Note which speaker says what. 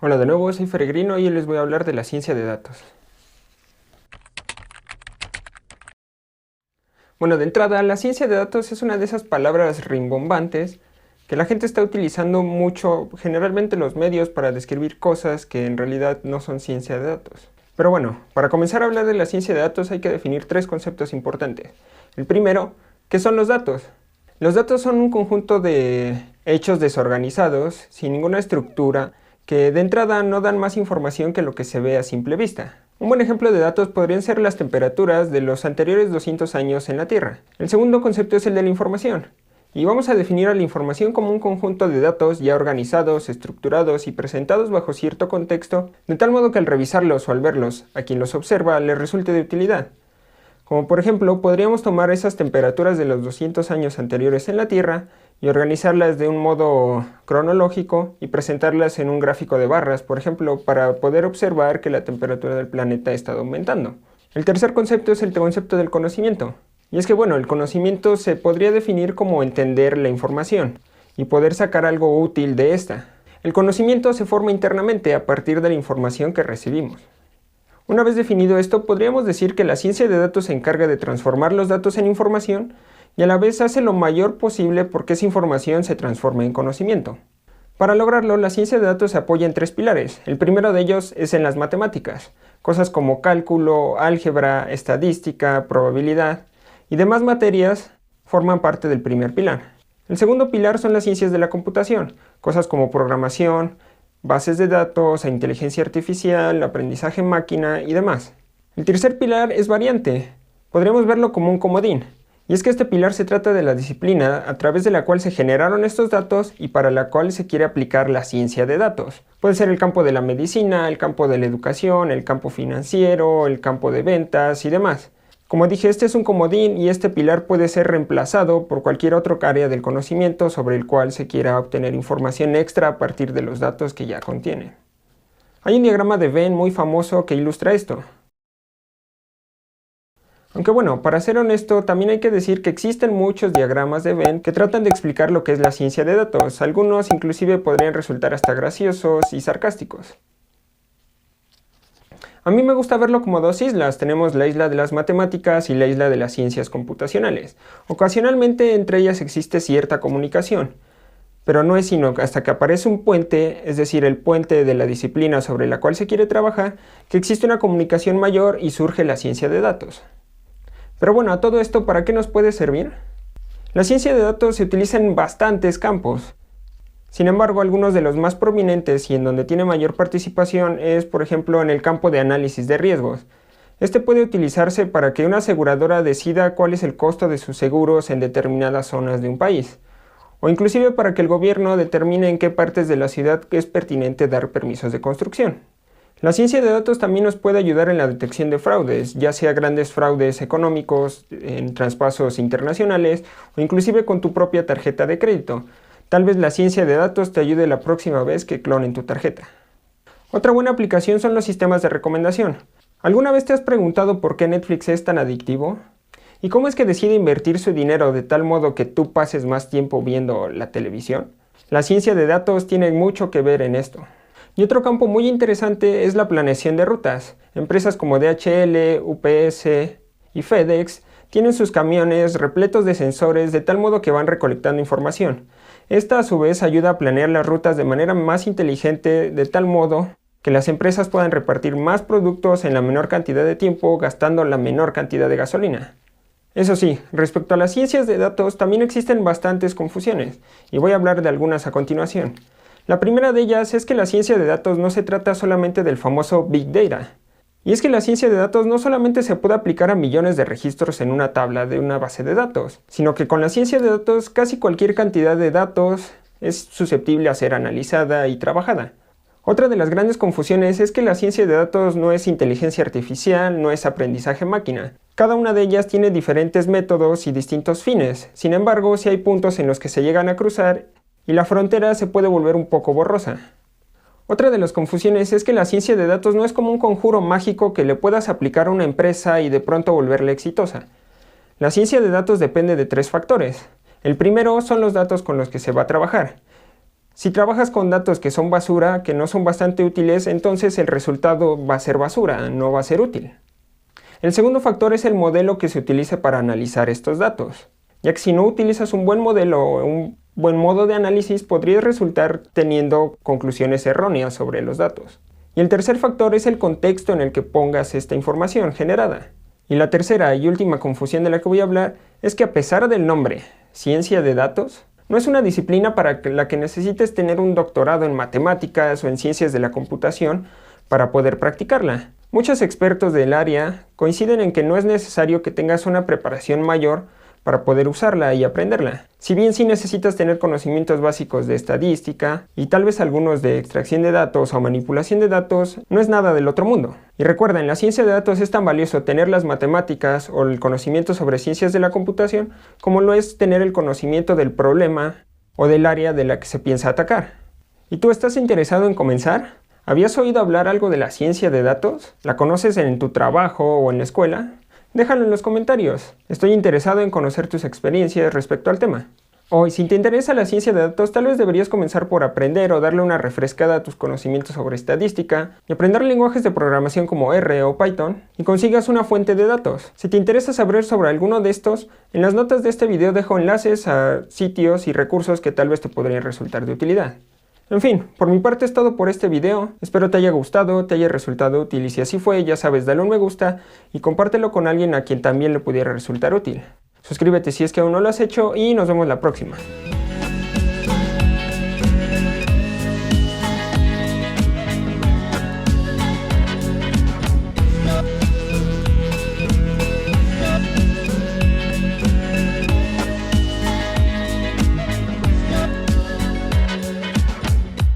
Speaker 1: Hola de nuevo, soy Feregrino y hoy les voy a hablar de la ciencia de datos. Bueno, de entrada, la ciencia de datos es una de esas palabras rimbombantes que la gente está utilizando mucho, generalmente en los medios, para describir cosas que en realidad no son ciencia de datos. Pero bueno, para comenzar a hablar de la ciencia de datos hay que definir tres conceptos importantes. El primero, ¿qué son los datos? Los datos son un conjunto de hechos desorganizados, sin ninguna estructura, que de entrada no dan más información que lo que se ve a simple vista. Un buen ejemplo de datos podrían ser las temperaturas de los anteriores 200 años en la Tierra. El segundo concepto es el de la información. Y vamos a definir a la información como un conjunto de datos ya organizados, estructurados y presentados bajo cierto contexto, de tal modo que al revisarlos o al verlos a quien los observa le resulte de utilidad. Como por ejemplo, podríamos tomar esas temperaturas de los 200 años anteriores en la Tierra y organizarlas de un modo cronológico y presentarlas en un gráfico de barras, por ejemplo, para poder observar que la temperatura del planeta ha estado aumentando. El tercer concepto es el concepto del conocimiento. Y es que bueno, el conocimiento se podría definir como entender la información y poder sacar algo útil de esta. El conocimiento se forma internamente a partir de la información que recibimos. Una vez definido esto, podríamos decir que la ciencia de datos se encarga de transformar los datos en información y a la vez hace lo mayor posible porque esa información se transforme en conocimiento. Para lograrlo, la ciencia de datos se apoya en tres pilares. El primero de ellos es en las matemáticas, cosas como cálculo, álgebra, estadística, probabilidad y demás materias forman parte del primer pilar. El segundo pilar son las ciencias de la computación, cosas como programación, bases de datos, inteligencia artificial, aprendizaje en máquina y demás. El tercer pilar es variante. Podríamos verlo como un comodín. Y es que este pilar se trata de la disciplina a través de la cual se generaron estos datos y para la cual se quiere aplicar la ciencia de datos. Puede ser el campo de la medicina, el campo de la educación, el campo financiero, el campo de ventas y demás. Como dije, este es un comodín y este pilar puede ser reemplazado por cualquier otro área del conocimiento sobre el cual se quiera obtener información extra a partir de los datos que ya contiene. Hay un diagrama de Venn muy famoso que ilustra esto. Aunque bueno, para ser honesto, también hay que decir que existen muchos diagramas de Venn que tratan de explicar lo que es la ciencia de datos. Algunos inclusive podrían resultar hasta graciosos y sarcásticos. A mí me gusta verlo como dos islas. Tenemos la isla de las matemáticas y la isla de las ciencias computacionales. Ocasionalmente entre ellas existe cierta comunicación, pero no es sino hasta que aparece un puente, es decir, el puente de la disciplina sobre la cual se quiere trabajar, que existe una comunicación mayor y surge la ciencia de datos. Pero bueno, a todo esto, ¿para qué nos puede servir? La ciencia de datos se utiliza en bastantes campos. Sin embargo, algunos de los más prominentes y en donde tiene mayor participación es, por ejemplo, en el campo de análisis de riesgos. Este puede utilizarse para que una aseguradora decida cuál es el costo de sus seguros en determinadas zonas de un país, o inclusive para que el gobierno determine en qué partes de la ciudad es pertinente dar permisos de construcción. La ciencia de datos también nos puede ayudar en la detección de fraudes, ya sea grandes fraudes económicos, en traspasos internacionales o inclusive con tu propia tarjeta de crédito. Tal vez la ciencia de datos te ayude la próxima vez que clonen tu tarjeta. Otra buena aplicación son los sistemas de recomendación. ¿Alguna vez te has preguntado por qué Netflix es tan adictivo? ¿Y cómo es que decide invertir su dinero de tal modo que tú pases más tiempo viendo la televisión? La ciencia de datos tiene mucho que ver en esto. Y otro campo muy interesante es la planeación de rutas. Empresas como DHL, UPS y FedEx tienen sus camiones repletos de sensores de tal modo que van recolectando información. Esta a su vez ayuda a planear las rutas de manera más inteligente de tal modo que las empresas puedan repartir más productos en la menor cantidad de tiempo gastando la menor cantidad de gasolina. Eso sí, respecto a las ciencias de datos también existen bastantes confusiones y voy a hablar de algunas a continuación. La primera de ellas es que la ciencia de datos no se trata solamente del famoso Big Data. Y es que la ciencia de datos no solamente se puede aplicar a millones de registros en una tabla de una base de datos, sino que con la ciencia de datos casi cualquier cantidad de datos es susceptible a ser analizada y trabajada. Otra de las grandes confusiones es que la ciencia de datos no es inteligencia artificial, no es aprendizaje máquina. Cada una de ellas tiene diferentes métodos y distintos fines. Sin embargo, sí hay puntos en los que se llegan a cruzar y la frontera se puede volver un poco borrosa. Otra de las confusiones es que la ciencia de datos no es como un conjuro mágico que le puedas aplicar a una empresa y de pronto volverla exitosa. La ciencia de datos depende de tres factores. El primero son los datos con los que se va a trabajar. Si trabajas con datos que son basura, que no son bastante útiles, entonces el resultado va a ser basura, no va a ser útil. El segundo factor es el modelo que se utilice para analizar estos datos, ya que si no utilizas un buen modelo o un buen modo de análisis, podrías resultar teniendo conclusiones erróneas sobre los datos. Y el tercer factor es el contexto en el que pongas esta información generada. Y la tercera y última confusión de la que voy a hablar es que a pesar del nombre, ciencia de datos, no es una disciplina para la que necesites tener un doctorado en matemáticas o en ciencias de la computación para poder practicarla. Muchos expertos del área coinciden en que no es necesario que tengas una preparación mayor para poder usarla y aprenderla. Si bien sí necesitas tener conocimientos básicos de estadística y tal vez algunos de extracción de datos o manipulación de datos, no es nada del otro mundo. Y recuerda, en la ciencia de datos es tan valioso tener las matemáticas o el conocimiento sobre ciencias de la computación como lo es tener el conocimiento del problema o del área de la que se piensa atacar. ¿Y tú estás interesado en comenzar? ¿Habías oído hablar algo de la ciencia de datos? ¿La conoces en tu trabajo o en la escuela? Déjalo en los comentarios. Estoy interesado en conocer tus experiencias respecto al tema. Y si te interesa la ciencia de datos, tal vez deberías comenzar por aprender o darle una refrescada a tus conocimientos sobre estadística y aprender lenguajes de programación como R o Python y consigas una fuente de datos. Si te interesa saber sobre alguno de estos, en las notas de este video dejo enlaces a sitios y recursos que tal vez te podrían resultar de utilidad. En fin, por mi parte es todo por este video, espero te haya gustado, te haya resultado útil y si así fue, ya sabes, dale un me gusta y compártelo con alguien a quien también le pudiera resultar útil. Suscríbete si es que aún no lo has hecho y nos vemos la próxima.